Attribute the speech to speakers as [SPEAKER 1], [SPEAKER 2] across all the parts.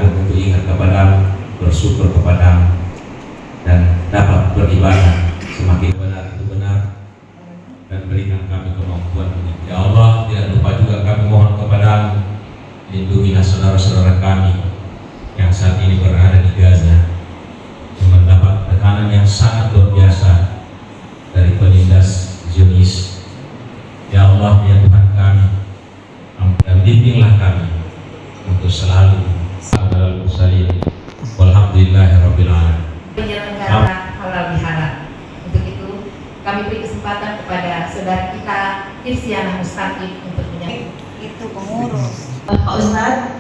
[SPEAKER 1] dengan untuk ingat kepadamu, bersyukur kepadamu, dan dapat beribadah semakin benar itu benar, dan berikan kami kemampuan ini. Ya Allah, tidak lupa juga kami mohon kepadamu, lindungilah saudara-saudara kami yang saat ini berada di Gaza, yang mendapat tekanan yang sangat luar biasa dari penindas Zionis. Ya Allah, ya Tuhan kami, dan bimbinglah kami untuk selalu sabar bersalin. Walhamdulillahirabbil alamin.
[SPEAKER 2] Penyelenggara halal bihalal. Untuk itu kami beri kesempatan kepada saudara kita Irsyana Mustaqim untuk menyampaikan.
[SPEAKER 3] Itu pengurus. Pak Ustadz,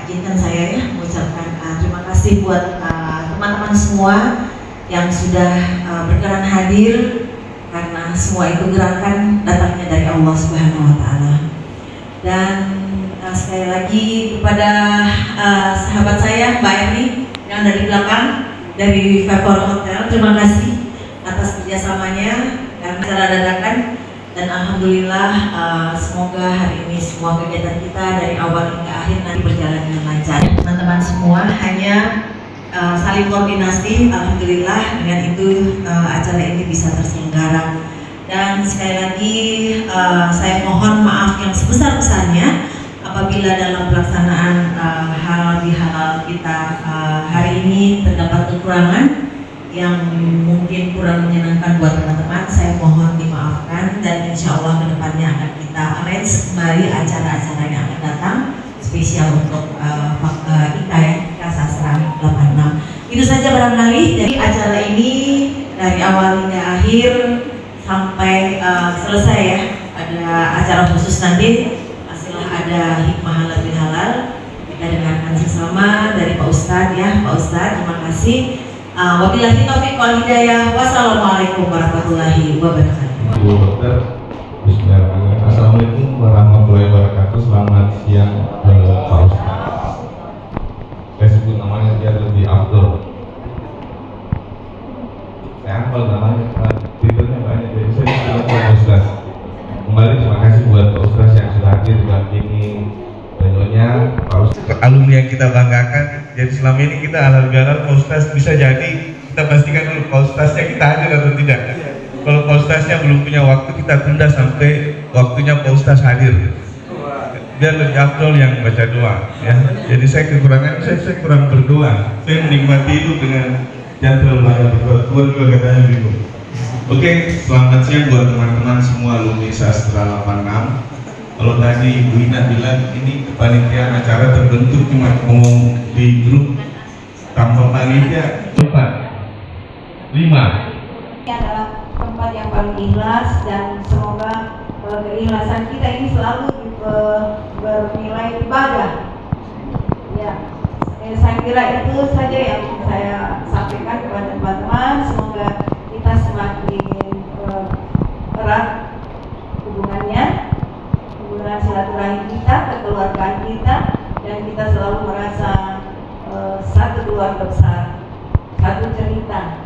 [SPEAKER 3] izinkan saya ya mengucapkan terima kasih buat teman-teman semua yang sudah berkenan hadir, karena semua itu gerakan datangnya dari Allah Subhanahu wa Ta'ala. Dan sekali lagi kepada sahabat saya Mbak Erni yang dari belakang dari Favor Hotel, terima kasih atas kerjasamanya karena secara dadakan, dan alhamdulillah semoga hari ini semua kegiatan kita dari awal hingga akhir nanti berjalan dengan lancar. Teman-teman semua hanya saling koordinasi, alhamdulillah dengan itu acara ini bisa terselenggara. Dan sekali lagi saya mohon maaf yang sebesar-besarnya apabila dalam pelaksanaan halal bihalal kita hari ini terdapat kekurangan yang mungkin kurang menyenangkan buat teman-teman. Saya mohon dimaafkan, dan insya Allah kedepannya akan kita arrange kembali acara-acara yang akan datang spesial untuk kita ya, Sastra 86. Itu saja barangkali. Jadi acara ini dari awal hingga akhir sampai selesai ya, ada acara khusus nanti setelah ada hikmah halal bihalal kita dengarkan sesama dari Pak Ustadz ya. Pak Ustadz, terima kasih. Wabillahi taufiq wal hidayah. Wassalamualaikum warahmatullahi wabarakatuh.
[SPEAKER 4] Bismillahirrahmanirrahim. Assalamualaikum warahmatullahi wabarakatuh. Selamat siang Pak Ustadz. Saya sebut namanya biar lebih afdol. Saya hafal namanya, titelnya banyak, jadi saya bilang Pak Ustadz. Kembali terima kasih buat Pak Ustadz yang sudah hadir dampingi tentunya Pak Ustadz. Alumni yang kita banggakan. Jadi selama ini kita halal bihalal Pak Ustadz, bisa jadi kita pastikan dulu Pak Ustadznya kita hadir atau tidak. Kalau Pak Ustadznya belum punya waktu, kita tunda sampai waktunya Pak Ustadz hadir, biar lebih afdol yang baca doa ya. Jadi saya kekurangan, saya kurang berdoa. Saya menikmati itu dengan jantung banget. Tuhan juga katanya begitu. Oke, selamat siang buat teman-teman semua alumni Sastra 86. Kalau tadi Ibu Ina bilang ini kepanitiaan acara terbentuk cuma ngomong di grup tanpa panitia. 4, 5.
[SPEAKER 3] Ini adalah tempat yang paling ikhlas, dan semoga keikhlasan kita ini selalu bernilai ibadah. Ya, saya kira itu saja yang saya sampaikan kepada teman-teman. Semoga kita semakin erat hubungan silaturahim kita, kekeluargaan kita, dan kita selalu merasa satu keluarga besar, satu cerita,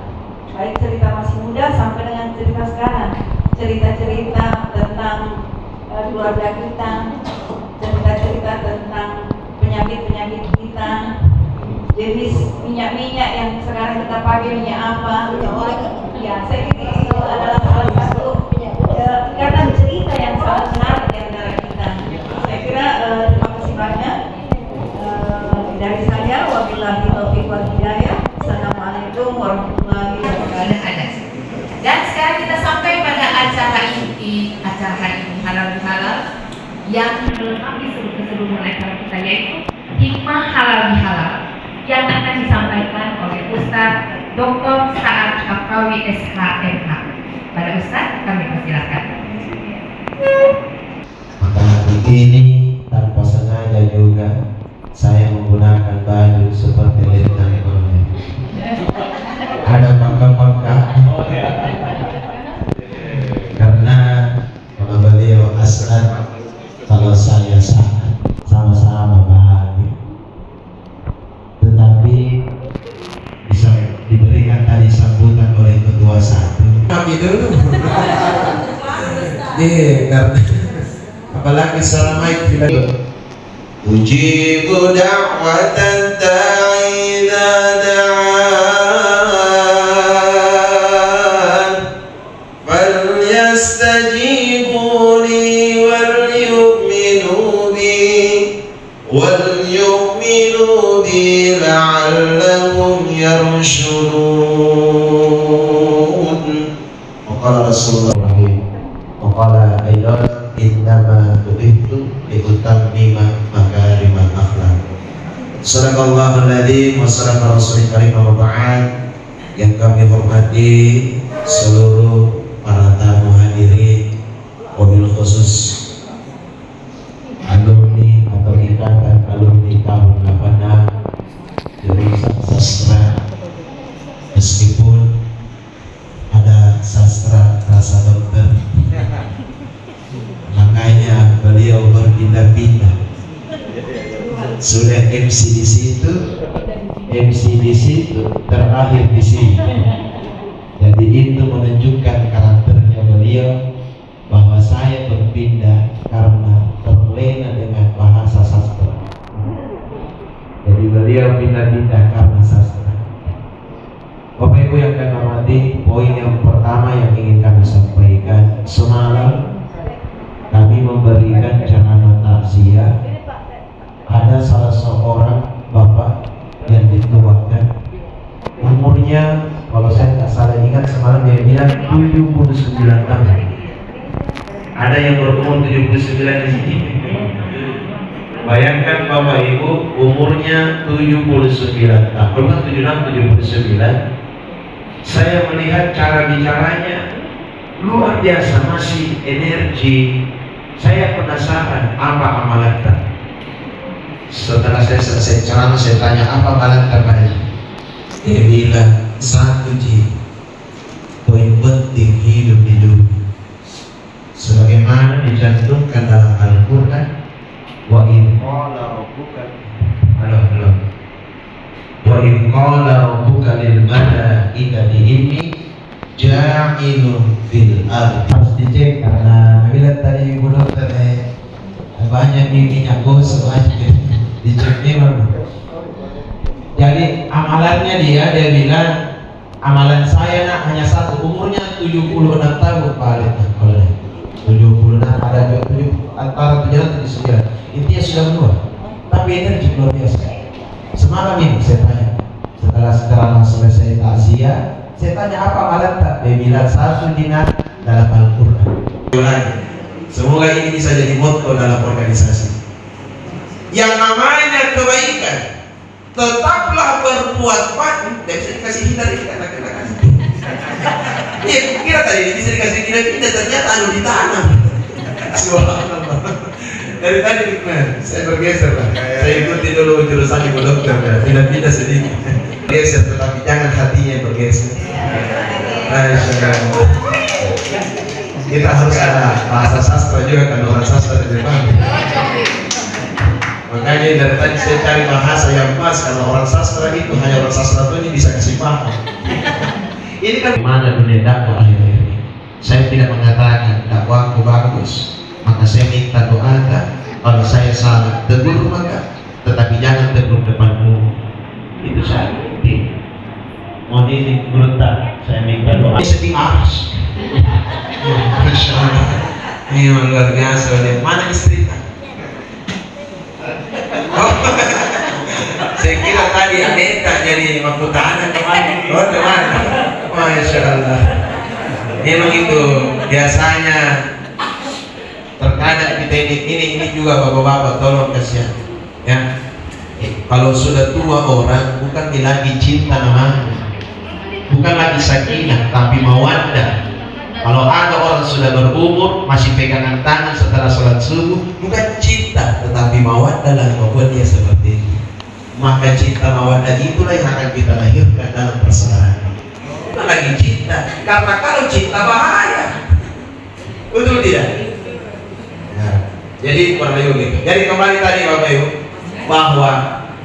[SPEAKER 3] baik cerita masih muda sampai dengan cerita sekarang, cerita-cerita tentang keluarga kita, cerita-cerita tentang penyakit-penyakit kita, jenis minyak-minyak yang sekarang kita pakai minyak apa, ya saya kira itu adalah salah satu ikatan cerita yang sangat menarik di antara kita. Saya kira terima kasih banyak dari saya. Wabillahi taufiq wal hidayah. Assalamualaikum warahmatullahi wabarakatuh.
[SPEAKER 2] Dan sekarang kita sampai pada acara inti acara hari ini halal bihalal yang melengkapi seluruh acara kita, yaitu hikmah halal bihalal yang akan disampaikan oleh Ustadz Dr. Sa'ad Hafkawi SHMH. Pada Ustadz kami persilakan.
[SPEAKER 5] Maka hari ini tanpa sengaja juga saya menggunakan baju seperti Letnan Kolonel. Ada bangga-bangga karena kalau beliau Asad, kalau saya Sa'ad, sama-sama bahagia. Tetapi bisa diberikan tadi sambutan oleh ketua satu. Kami dulu. Karena apalagi selama itu ujibu da'watan da'i idza da'an falyastajibu li walyu'minu bi la'allahum yarshudun. Waqala Rasulullah waqala aydan innama tu'ibtu liutammima makarimal akhlaq. Sadaqallahul adzim wa sadaqa rasulul karim wa ba'd. Yang kami hormati seluruh para tamu hadirin, wabil khusus alumni atau ikatan alumni tahun 86 jurusan sastra. Meskipun ada sastra rasa dokter, makanya beliau berpindah-pindah. Sudah MC di situ, terakhir di sini. Jadi itu menunjukkan karakternya beliau, bahwa saya berpindah karena terlena dengan bahasa sastra. Jadi beliau pindah-pindah karena sastra. Bapak Ibu yang kami hormati, poin yang pertama yang ingin kami sampaikan, semalam kami memberikan ceramah takziah. Ada salah seorang bapak yang dituakan, umurnya kalau saya nggak salah ingat semalam dia bilang 79 tahun. Ada yang berumur 79 di sini. Bayangkan Bapak Ibu, umurnya 79 tahun, bukan 76, 79. Saya melihat cara bicaranya luar biasa, masih energi. Saya penasaran apa amalan. Setelah saya selesai ceramah, saya tanya apa amalan terbaik. Dia bilang, satu poin penting hidup di dunia, sebagaimana dicantumkan dalam Al-Quran, wa in qala rabbuka lil malaikati inni ja'ilun fil ardh. Harus dicek karena bila tadi Ibu Dokter banyak minyak gosok aja dicek memang. Jadi amalannya dia bilang, amalan saya nak hanya satu, umurnya 76 tahun paling. Kalau 76 ada 7 antara 7 dan 79. Intinya sudah menua, tapi energi luar biasa. Semalam ini saya tanya, setelah ceramah selesai takziah, saya tanya apa amalan tak? Dia bilang satu dinar dalam Al-Quran. Semoga ini bisa jadi motto dalam organisasi. Yang namanya kebaikan, tetaplah berbuat baik. Dan bisa dikasih hindar ini kata-kata. Iya, kira tadi bisa dikasih hindar, ternyata anu ditanam. Subhanallah. Dari tadi saya bergeser lah. Saya ikuti dulu jurusan Ibu Dokter, pindah-pindah sedikit. Geser, tetapi jangan hatinya bergeser. Kita harus ada bahasa sastra juga, kan orang sastra di depan. Makanya dari tadi saya cari bahasa yang pas. Kalau orang sastra itu hanya orang sastra itu bisa kasih paham. Ini kan mana dunia dakwah akhir-akhir ini. Saya tidak mengatakan dakwahku bagus, maka saya minta doakan. Kalau saya salah, tegur maka, tetapi jangan tegur depanmu. Itu saya minta. Mohon ini berontak, saya minta doa. Sedih aras. Masya Allah. Ini luar biasa. Mana istri? Saya kira tadi Aneta jadi mahkota kemarin. Oh teman, Masya Allah. Memang itu biasanya. Terkadang kita ini juga bapak-bapak tolong kasihan. Ya, kalau sudah tua orang bukan lagi cinta namanya, bukan lagi sakinah, tapi mawaddah. Kalau ada orang sudah berumur masih pegangan tangan setelah sholat subuh, bukan cinta, tetapi mawaddah lah membuat dia seperti itu. Maka cinta mawaddah itulah yang akan kita lahirkan dalam persaudaraan. Bukan lagi cinta, karena kalau cinta bahaya. Betul tidak? Nah, jadi kurang lebih begitu. Jadi kembali tadi Bapak Ibu, bahwa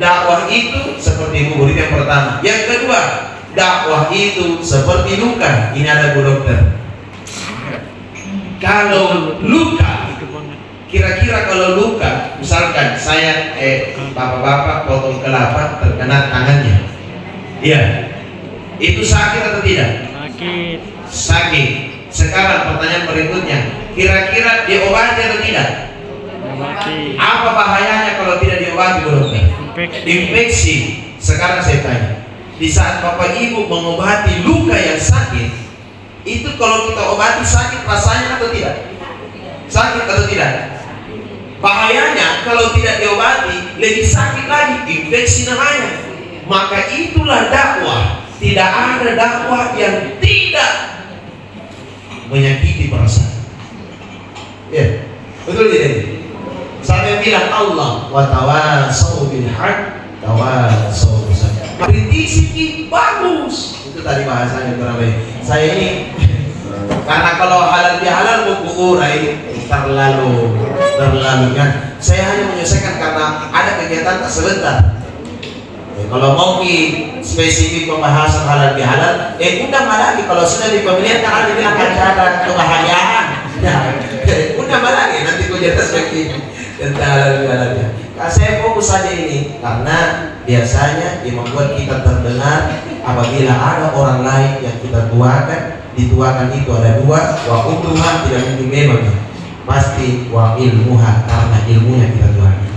[SPEAKER 5] dakwah itu seperti bubur, itu yang pertama. Yang kedua, dakwah itu seperti luka. Ini ada Bu Dokter. Kalau luka Kira-kira kalau luka, misalkan saya bapak-bapak potong kelapa terkena tangannya, iya, itu sakit atau tidak? Sakit. Sekarang pertanyaan berikutnya, kira-kira diobati atau tidak? Apa bahayanya kalau tidak diobati, dokter? Infeksi. Sekarang saya tanya, di saat bapak ibu mengobati luka yang sakit, itu kalau kita obati sakit rasanya atau tidak? Sakit atau tidak? Bahayanya kalau tidak diobati lebih sakit lagi, infeksi namanya. Maka itulah dakwah. Tidak ada dakwah yang tidak menyakiti perasaan. Ya, betul tidak? Sampai bilang Allah wa tawasau bil haq tawasau bis sabr. Kritisi bagus. Itu tadi bahasanya berapa? Saya ini karena kalau halal bihalal mau urai terlalu kan. Saya hanya menyelesaikan karena ada kegiatan tak sebentar. Kalau mau spesifik pembahasan halal bihalal, undang lagi. Kalau sudah di pemilihan kan ada bilang ada kebahagiaan. Undang lagi nanti kau jelas lagi tentang halal bihalalnya. Nah, saya fokus saja ini karena biasanya yang membuat kita terdengar apabila ada orang lain yang kita dituakan itu ada dua, wa umruha tidak mungkin memang pasti wa ilmuha karena ilmunya kita tuakan.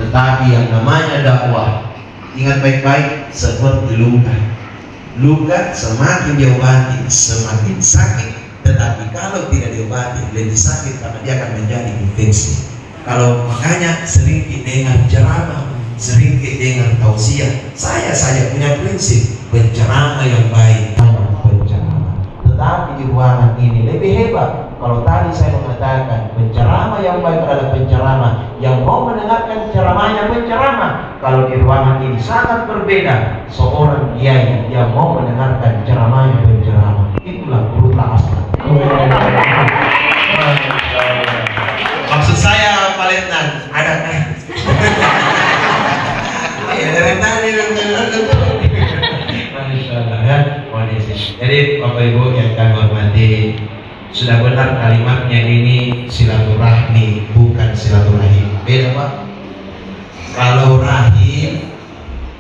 [SPEAKER 5] Tetapi yang namanya dakwah, ingat baik-baik, seperti luka semakin diobati semakin sakit, tetapi kalau tidak diobati lebih sakit karena dia akan menjadi infeksi. Kalau makanya sering dengar ceramah, sering dengar tausiah, saya punya prinsip penceramah yang baik, penceramah. Tetapi di ruangan ini lebih hebat. Kalau tadi saya mengatakan penceramah yang baik adalah penceramah yang mau mendengarkan ceramahnya penceramah. Kalau di ruangan ini sangat berbeda, seorang kiai yang mau mendengarkan ceramahnya penceramah. Itulah urutlah asal. Maksud saya Pak Letnan, adakah? Ya dari tadi Masya Allah ya. Jadi Bapak Ibu yang kami hormati, sudah benar kalimatnya ini silaturahmi bukan silaturahim. Beda Pak. Kalau rahim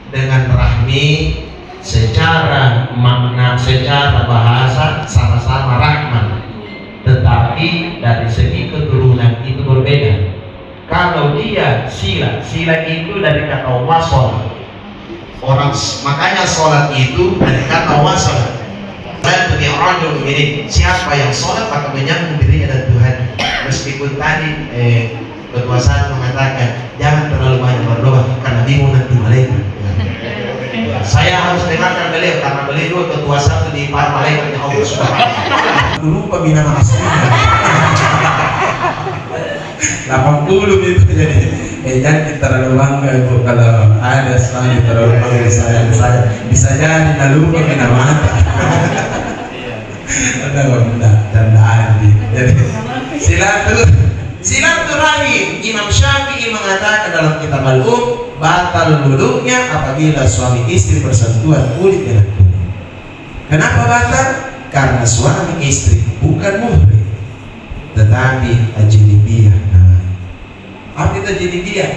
[SPEAKER 5] dengan rahmi secara makna, secara bahasa sama-sama rahmat, tetapi dari segi keturunan itu berbeda. Kalau dia sila itu dari kata wasol. Orang makanya sholat itu dari kata wasol. Dan orang begini, siapa yang sholat maka menyambung dirinya dan Tuhan. Meskipun tadi ketua saat mengatakan jangan terlalu banyak berdoa karena bingung nanti malaikat. Saya harus dengarkan beliau karena beliau ketua satu di para malaikat yang Allah Subhanahu. Dulu pembina aslinya 80 itu jadi jangan terlalu bangga itu kalau ada sekali terlalu bangga saya bisa jadi lalu pembina mata. Ada benda candaan jadi silaturahim. Imam Syafi'i mengatakan dalam kitab Al-Um, batal wudhunya apabila suami istri bersentuhan kulit dengan kulit. Kenapa batal? Karena suami istri bukan muhrim tetapi ajnabiyah. Apa itu ajnabiyah?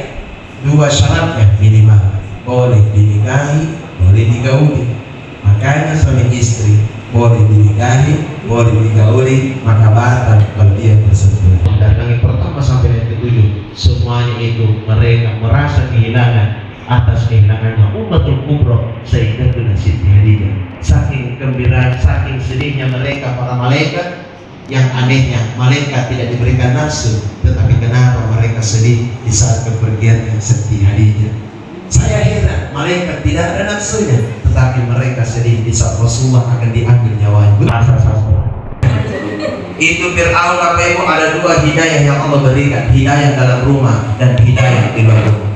[SPEAKER 5] Dua syaratnya minimal, boleh dinikahi, boleh digauli. Makanya suami istri boleh dinikahi, boleh digauli, maka batal kalau dia bersentuhan. Dan yang pertama sampai yang ketujuh, semuanya itu mereka merasa kehilangan atas kehilangannya Ummatul Kubra Sayyidatuna Siti Khadijah. Saking gembira, saking sedihnya mereka para malaikat. Yang anehnya malaikat tidak diberikan nafsu, tetapi kenapa mereka sedih di saat kepergian Siti Khadijah? Saya heran, malaikat tidak ada nafsunya, tetapi mereka sedih di saat Rasulullah akan diambil nyawanya. Itu Fir'aun. Bapak Ibu, ada dua hidayah yang Allah berikan, hidayah dalam rumah dan hidayah di luar rumah.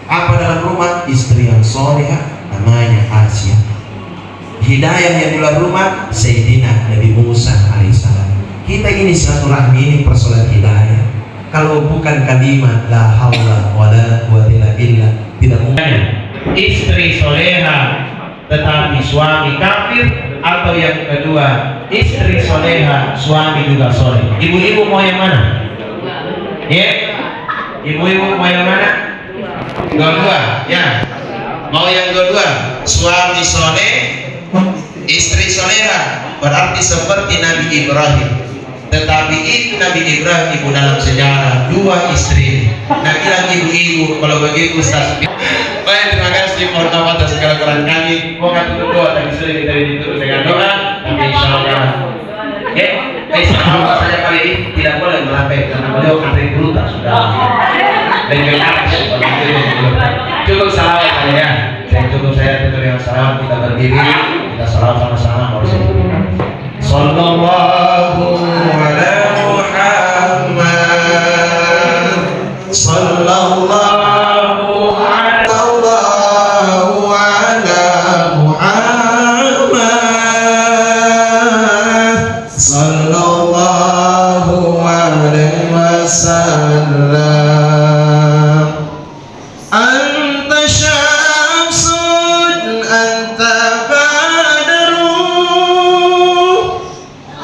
[SPEAKER 5] Apa dalam rumah? Istri yang solehah namanya Asia. Hidayah yang di luar rumah Sayyidina Nabi Musa alaihissalam. Kita ini silaturahmi, ini persoalan hidayah. Kalau bukan kalimat la haula wala quwwata illa billah, tidak mungkin. Istri soleha tetapi suami kafir, atau yang kedua istri soleha suami juga soleh. Ibu-ibu mau yang mana? Ya, ibu-ibu mau yang mana? Dua-dua, ya. Mau yang dua-dua, suami soleh, istri soleha, berarti seperti Nabi Ibrahim. Tetapi itu Nabi Ibrahim ibu dalam sejarah dua istri. Nah bilang ibu-ibu kalau begitu Ustaz. Baik, terima kasih, mohon maaf atas segala kekurangan kami. Mau tutup doa tadi sudah kita ditutup dengan doa, tapi insyaallah. Insyaallah saja kali ini tidak boleh melambai karena beliau antri dulu tak sudah. Dan juga cukup salawat ya. Cukup saya tutup dengan salawat, kita berdiri, kita salawat sama-sama. Sallallahu ala Muhammad. Sallallahu ala Muhammad. Sallallahu alaihi wasallam. Anta syamsun anta badru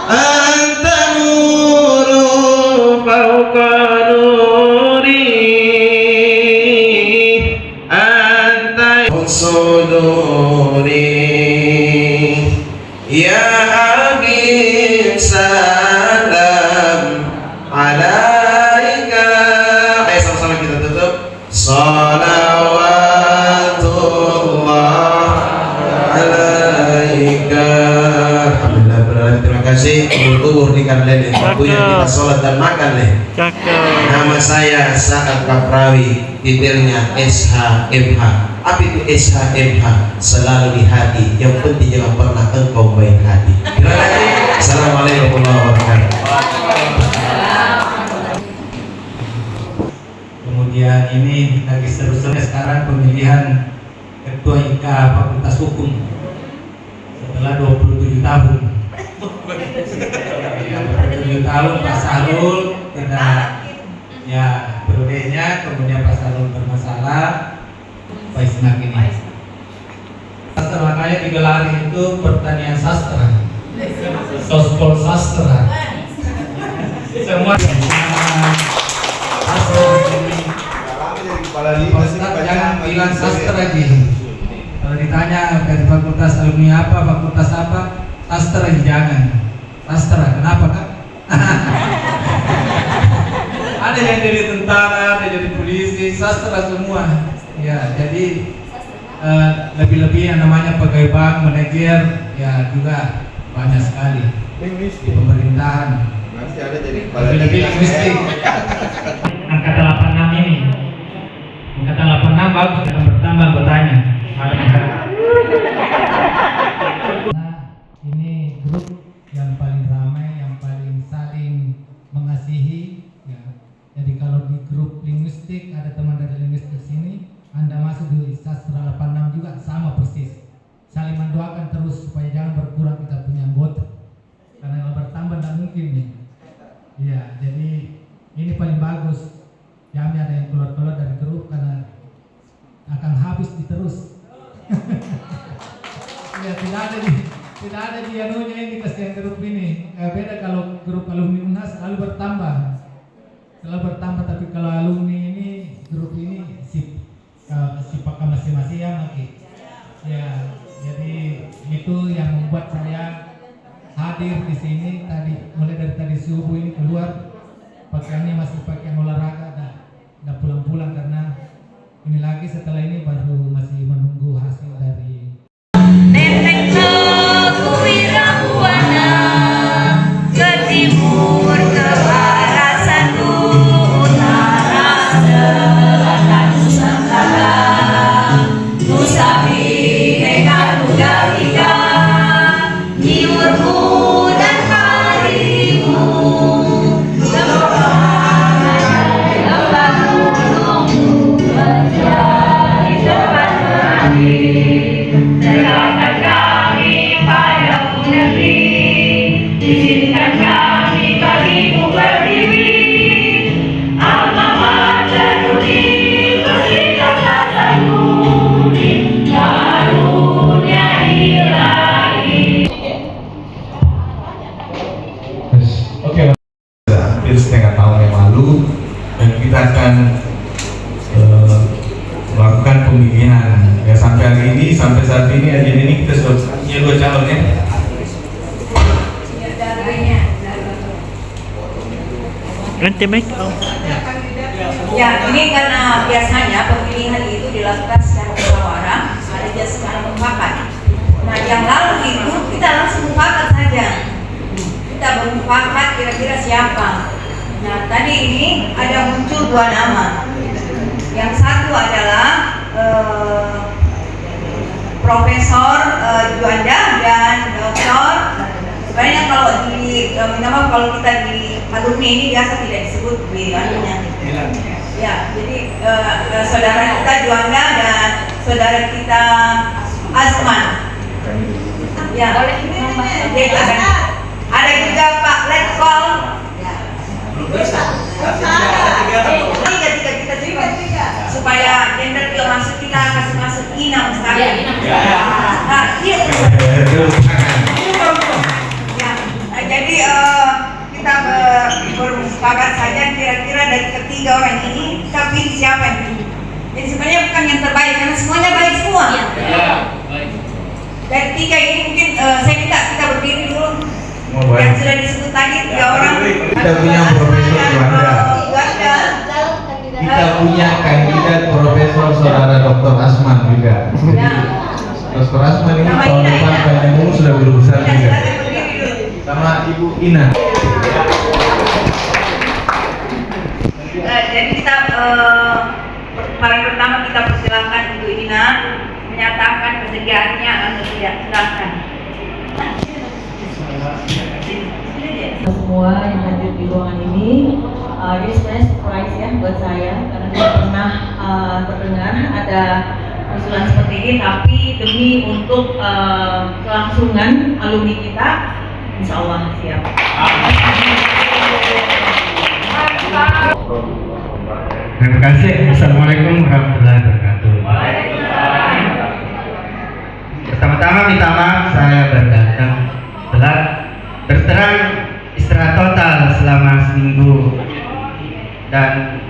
[SPEAKER 5] anta nuru fauqa nuri anta suduri ya habib salam alaika. Ayo sama-sama kita tutup. Salawatullah alaika. Alhamdulillah berarti terima kasih. Kubur di Karlele. Waktunya kita sholat dan makan leh. Nama saya Sa'ad Kaprawi, titelnya SHMH. Apa itu SHMH? Selalu di hati. Yang penting jangan pernah engkau baik hati. Terima kasih. Assalamualaikum warahmatullahi wabarakatuh.
[SPEAKER 6] Kemudian ini lagi seru-serunya sekarang pemilihan Ketua IK Fakultas Hukum setelah 27 tahun. Ya, 27 tahun Pak Sahrul tidak ya periodenya, kemudian Pak Sahrul bermasalah, Pak Isnak ini. Sastra makanya digelar itu pertanian sastra, sospol sastra. Semua Ustaz jangan bilang sastra gini. Kalau ditanya dari fakultas alumni apa, fakultas apa, sastra jangan. Sastra, kenapa kan? Ada yang jadi tentara, ada yang jadi polisi, sastra semua. Ya, jadi lebih-lebih yang namanya pegawai bank, manajer, ya juga banyak sekali di pemerintahan. Lebih-lebih linguistik. Angkatan 86 ini. Angkatan 86 bagus, akan bertambah bertanya. Nah, ini grup yang paling ramai, yang paling saling mengasihi. Ya. Jadi kalau di grup linguistik ada teman dari linguistik sini, Anda masuk di sastra 86 juga sama persis. Saling mendoakan terus supaya jangan berkurang kita punya anggota. Karena kalau bertambah tidak mungkin nih. Ya, jadi ini paling bagus. Kami ada yang keluar-keluar dari grup karena akan habis diterus. Ya, tidak ada di anunya ini kasihan grup ini. Beda kalau grup alumni UNHAS selalu bertambah. Tapi kalau alumni ini grup ini pakai masing-masing ya lagi. Ya, jadi itu yang membuat saya hadir di sini tadi, mulai dari tadi subuh ini keluar pakaiannya masih pakaian olahraga, dah pulang-pulang karena ini lagi setelah ini baru masih menunggu hasil dari
[SPEAKER 7] Nenek Kewira Buana ke timur ke barat satu utara selatan Nusantara Nusa Bhineka Tunggal Ika Nyiurmu dan karimu lembah gunung menjadi tempat berhenti. Serahkan kami pada negeri, izinkan kami bagimu berdiri. Alma mater bersihkan rasa budi, karunia ilahi.
[SPEAKER 4] Oke, hampir setengah tahun yang lalu hari ini sampai saat ini aja ini kita sudah punya 2 calon ya.
[SPEAKER 3] Ya, ini karena biasanya pemilihan itu dilakukan secara musyawarah, ada juga secara mufakat. Nah, yang lalu itu kita langsung mufakat saja. Kita bermufakat kira-kira siapa. Nah, tadi ini ada muncul 2 nama. Yang satu adalah Profesor Juanda dan Dr. Sebenarnya kalau di nama kalau kita di alumni ini biasa tidak disebut di anunya. Ya, jadi saudara kita Juanda dan saudara kita Asman. Ya, jadi ada juga Pak Letkol. Tiga kita juga supaya gender tidak masuk, kita kasih masuk Ina Ustaz.
[SPEAKER 2] Ya, Ina Ustaz.
[SPEAKER 3] Nah, iya. Jadi kita bersepakat saja kira-kira dari ketiga orang ini kita pilih siapa yang pilih. Jadi sebenarnya bukan yang terbaik karena semuanya baik semua. Dari 3 ini mungkin saya minta kita berdiri dulu. Yang sudah disebut tadi 3 orang.
[SPEAKER 5] Kita punya Profesor Juanda. Kita punya kandidat Profesor Saudara Dr. Asman juga. Dr. Asman ini tahun depan penemu sudah guru besar juga. Sama Ibu Ina.
[SPEAKER 3] Jadi kita paling pertama kita persilakan Ibu Ina menyatakan kesediaannya atau tidak, silakan.
[SPEAKER 8] Semua yang hadir di ruangan ini, ini sebenarnya surprise ya buat saya karena tidak pernah terdengar ada usulan seperti ini, tapi demi untuk kelangsungan alumni kita, insya Allah siap.
[SPEAKER 9] Terima kasih. Assalamualaikum warahmatullahi wabarakatuh. Pertama-tama minta maaf saya baru datang telat. Berterang istirahat total selama seminggu dan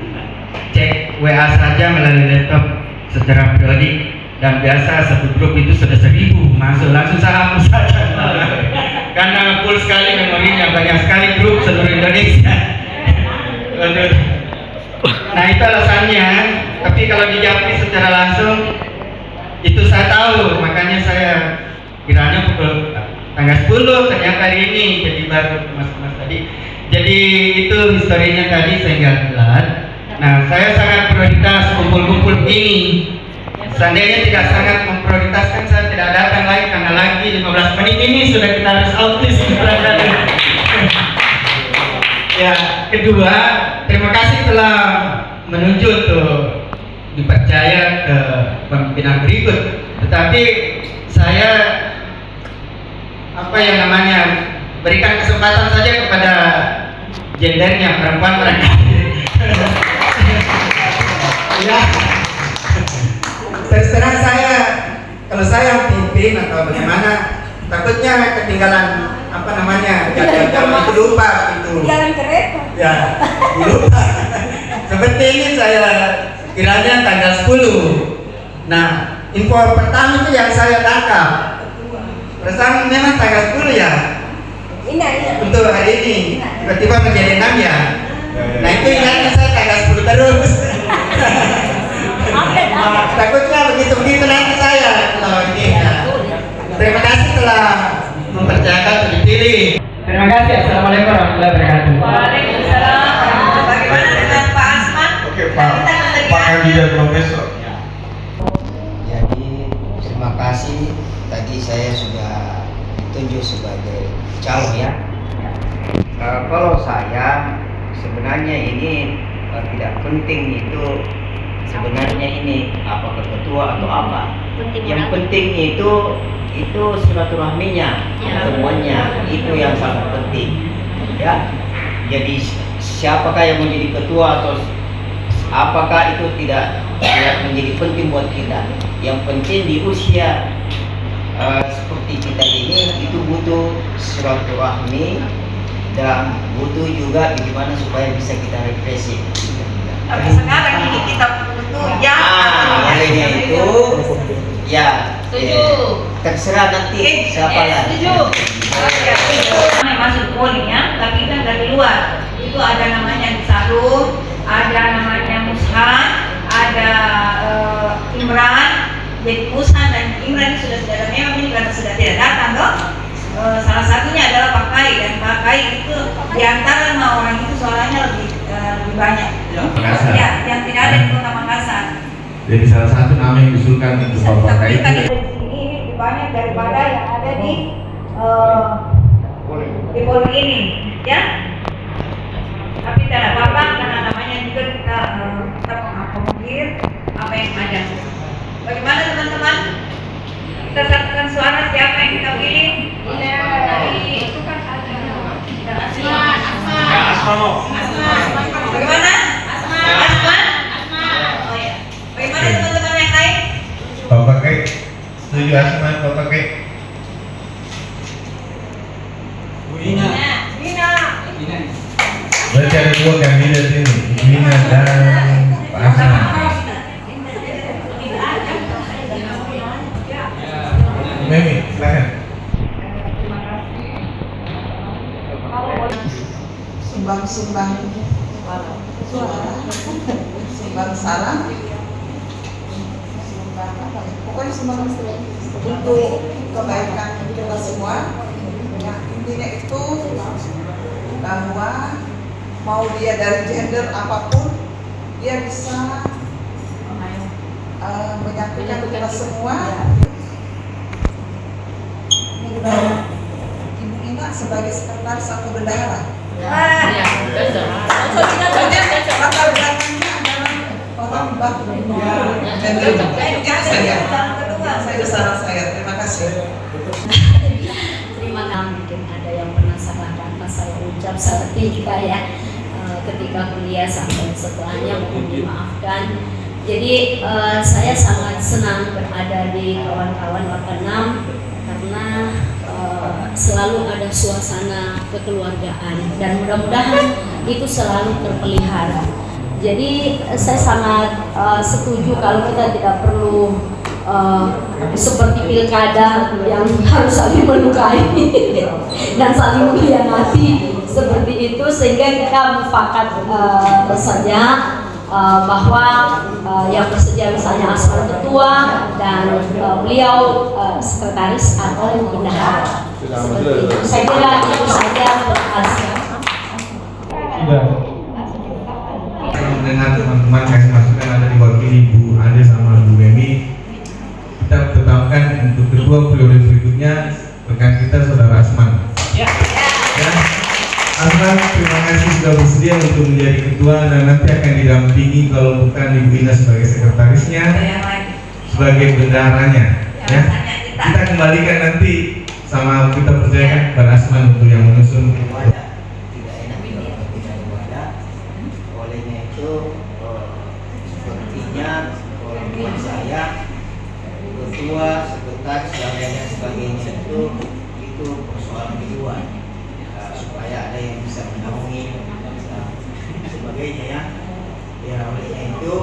[SPEAKER 9] cek WA saja melalui laptop secara periodik, dan biasa satu grup itu sudah 1000 masuk, langsung saya hapus saja karena full sekali memorinya, banyak sekali grup seluruh Indonesia. Nah itu alasannya, tapi kalau dijawab secara langsung itu saya tahu, makanya saya kiranya pukul tanggal 10, ternyata hari ini jadi baru mas tadi. Jadi itu historinya tadi saya nggak telat. Nah saya sangat prioritas kumpul-kumpul ini. Seandainya tidak sangat memprioritaskan, saya tidak datang lagi karena lagi 15 menit ini sudah kita harus autis. Ya, kedua, terima kasih telah menuju untuk dipercaya ke pemimpinan berikut. Tetapi saya berikan kesempatan saja kepada gendernya, perempuan barangkali. Ya, terserah saya, kalau saya pimpin atau bagaimana, takutnya ketinggalan jadwal itu lupa itu.
[SPEAKER 3] Jalan kereta.
[SPEAKER 9] Ya, lupa. Seperti ini saya kiranya tanggal 10. Nah, info pertama itu yang saya tangkap. Perasaan memang tanggal 10 ya.
[SPEAKER 3] Iya.
[SPEAKER 9] Untuk hari ini tiba-tiba menjadi 6 ya. Nah itu ingatnya saya tanggal 10 terus. Takutnya begitu nanti saya. Ini. Nah. Terima kasih telah mempercayakan untuk dipilih. Terima kasih. Assalamualaikum warahmatullahi wabarakatuh.
[SPEAKER 3] Waalaikumsalam. Bagaimana dengan Pak Asman?
[SPEAKER 4] Oke, Pak kandidat profesor.
[SPEAKER 10] Jadi terima kasih, tadi saya sudah ditunjuk sebagai calon ya. Kalau saya sebenarnya ini tidak penting itu sebenarnya ini apakah ketua atau apa. Yang penting itu silaturahminya, temuannya itu yang sangat penting. Ya, jadi siapakah yang menjadi ketua atau apakah itu tidak menjadi penting buat kita. Yang penting di usia seperti kita ini itu butuh silaturahmi dan butuh juga bagaimana supaya bisa kita refreshing.
[SPEAKER 3] Tapi sekarang ini kita butuh yang
[SPEAKER 10] olehnya itu Ya. Terserah nanti siapa lagi.
[SPEAKER 8] Masuk poli ya, tapi kan dari luar. Itu ada namanya Sarul, ada namanya Mushan, ada Imran. Jadi Mushan dan Imran sudah ada memang ini karena sudah tidak datang toh. Salah satunya adalah Pak Kai, dan Pak Kai itu diantara 5 orang itu suaranya lebih banyak. Ya, yang tidak ada di Kota Makassar.
[SPEAKER 4] Jadi salah satu nama yang diusulkan untuk Bapak
[SPEAKER 8] Tapi
[SPEAKER 4] itu
[SPEAKER 8] kan di sini ini lebih banyak daripada yang ada di poli ini, ya. Tapi tidak apa-apa karena namanya juga kita mengakomodir apa yang ada. Bagaimana teman-teman? Kita satukan suara siapa yang kita pilih? Itu kan Asma. Bagaimana? Asma. Oh ya. Bagaimana teman-teman yang lain?
[SPEAKER 4] Bapak Kai setuju Asma, Bapak Kai?
[SPEAKER 8] Bina.
[SPEAKER 4] Berarti ada 2 kandidat ini, Bina dan Pak Asma. Memi, silakan.
[SPEAKER 11] Sumbang suara, sumbang salam, sumbang apa? Pokoknya sumbang untuk kebaikan kita semua. Yang intinya itu bahwa mau dia dari gender apapun, dia bisa menyatukan kita semua. Ibu Ina sebagai sekretaris atau bendahara. Latar belakangnya adalah orang baku. Itu saja. Saya saran saya. Terima kasih.
[SPEAKER 7] Terima kasih. Mungkin ada yang pernah salah kata saya ucap seperti kita ya ketika kuliah sampai setelahnya mohon dimaafkan. Jadi saya sangat senang berada di kawan-kawan 86 karena selalu ada suasana kekeluargaan dan mudah-mudahan itu selalu terpelihara. Jadi saya sangat setuju kalau kita tidak perlu seperti pilkada yang harus saling melukai dan saling mengkhianati seperti itu, sehingga kita mufakat saja bahwa yang bersedia misalnya Asma ketua dan beliau sekretaris atau bendahara. Seperti itu. Saya kira itu saja. Terima kasih.
[SPEAKER 4] Sudah. Mendengar teman-teman kasih masukan ada diwakili Bu Ade sama Bu Memi. Kita tetapkan untuk kedua periode berikutnya rekan kita Saudara Asman. Ya. Asman, terima kasih sudah bersedia untuk menjadi ketua dan nanti akan didampingi kalau bukan Ibu Ina sebagai sekretarisnya, sebagai bendaharanya. Ya. Kita kembalikan nanti sama kita percayakan kepada Asman untuk yang menyusun.
[SPEAKER 10] Tidak enak olehnya itu sepertinya orang tua saya ketua, sekretaris dan lain sebagainya itu persoalan kedua, supaya ada yang bisa menaungi sebagainya ya olehnya itu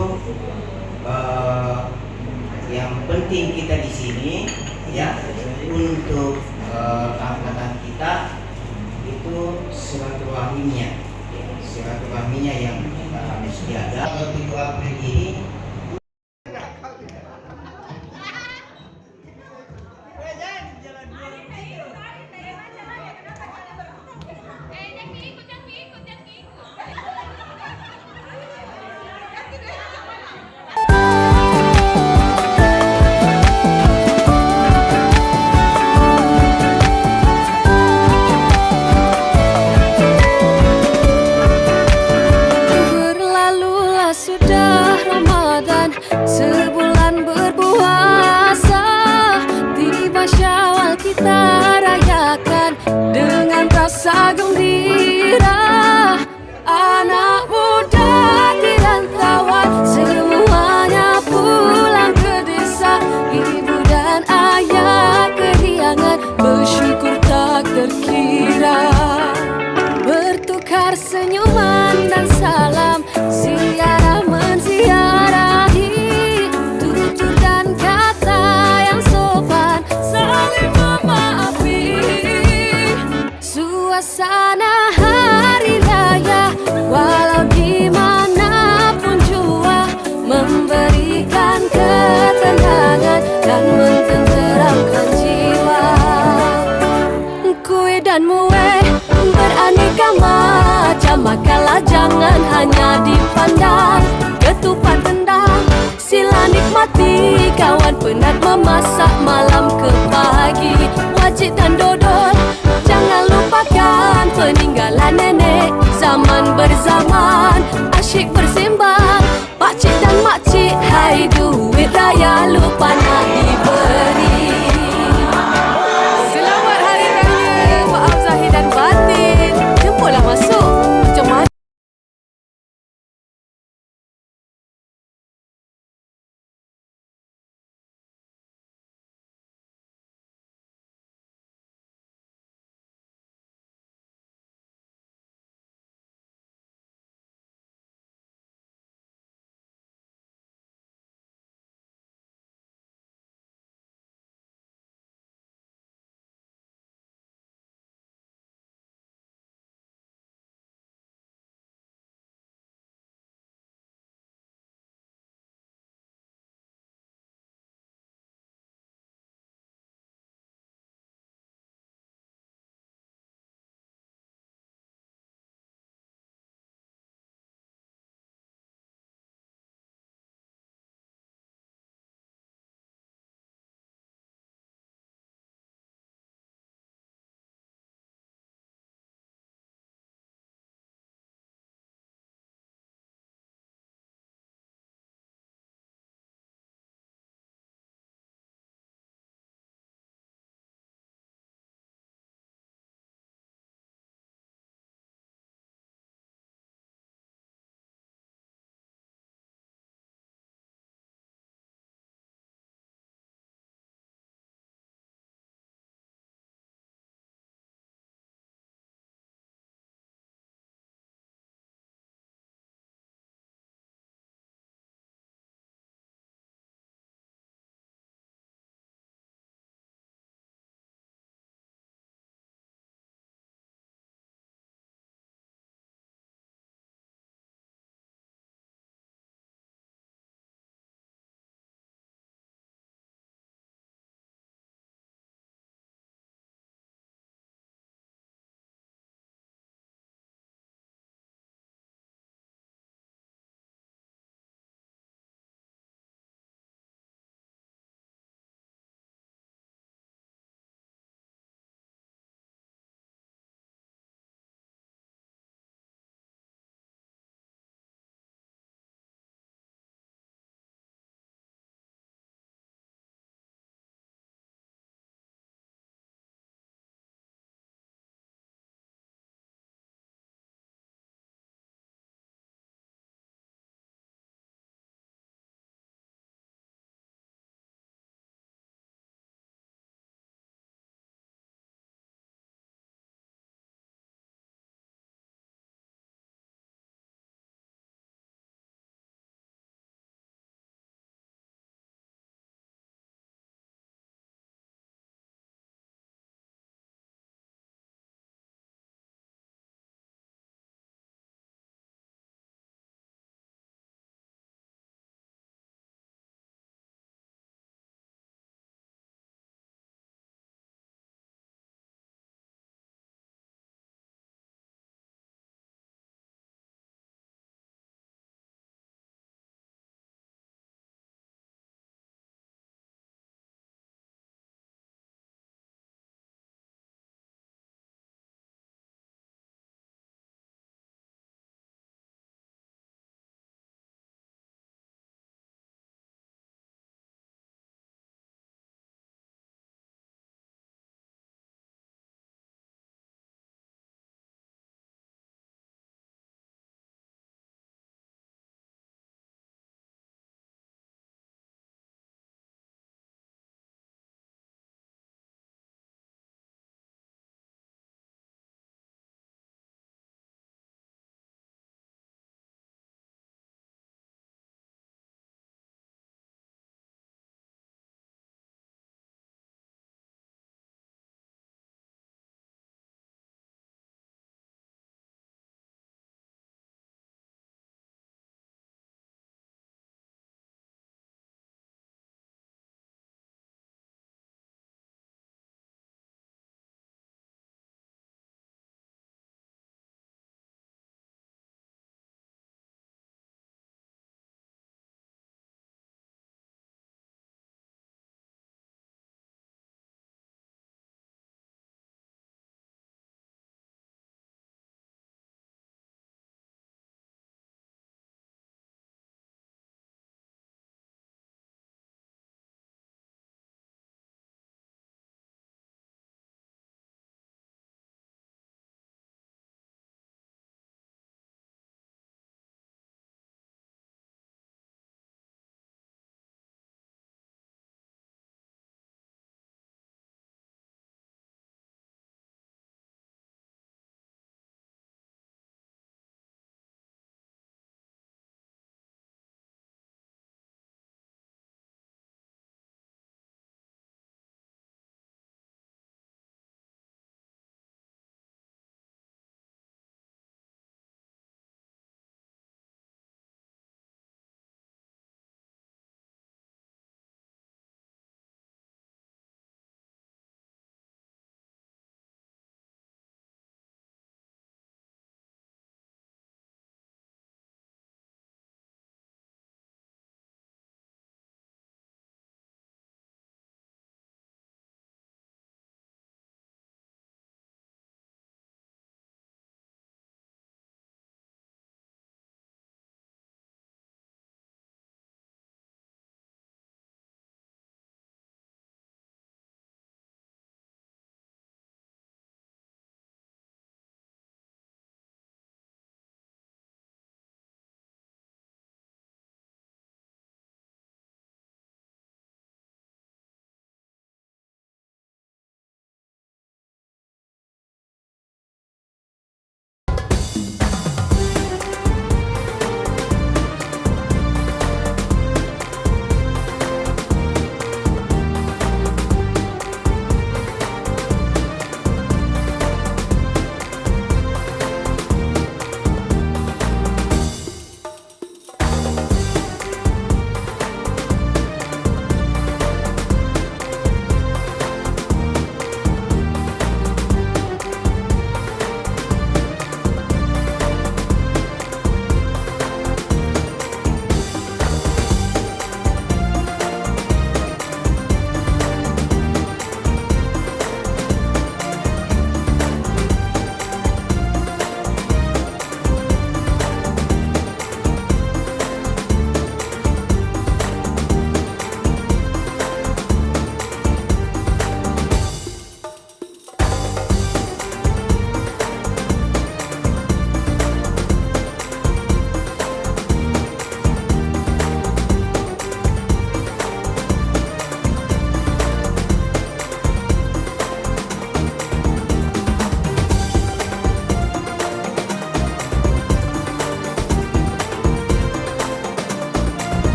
[SPEAKER 10] yang penting kita di sini ya untuk angkatan kita itu silaturahminya yang harus diada. 7 April ini
[SPEAKER 12] rasa gembira, anak muda di rantauan semuanya pulang ke desa. Ibu dan ayah keriangan bersyukur tak terkira, bertukar senyuman dan salam, ziarah menziarahi tutur dan kata pilihanmu beraneka macam, makalah jangan hanya dipandang ketupat rendang. Sila nikmati kawan penat memasak malam.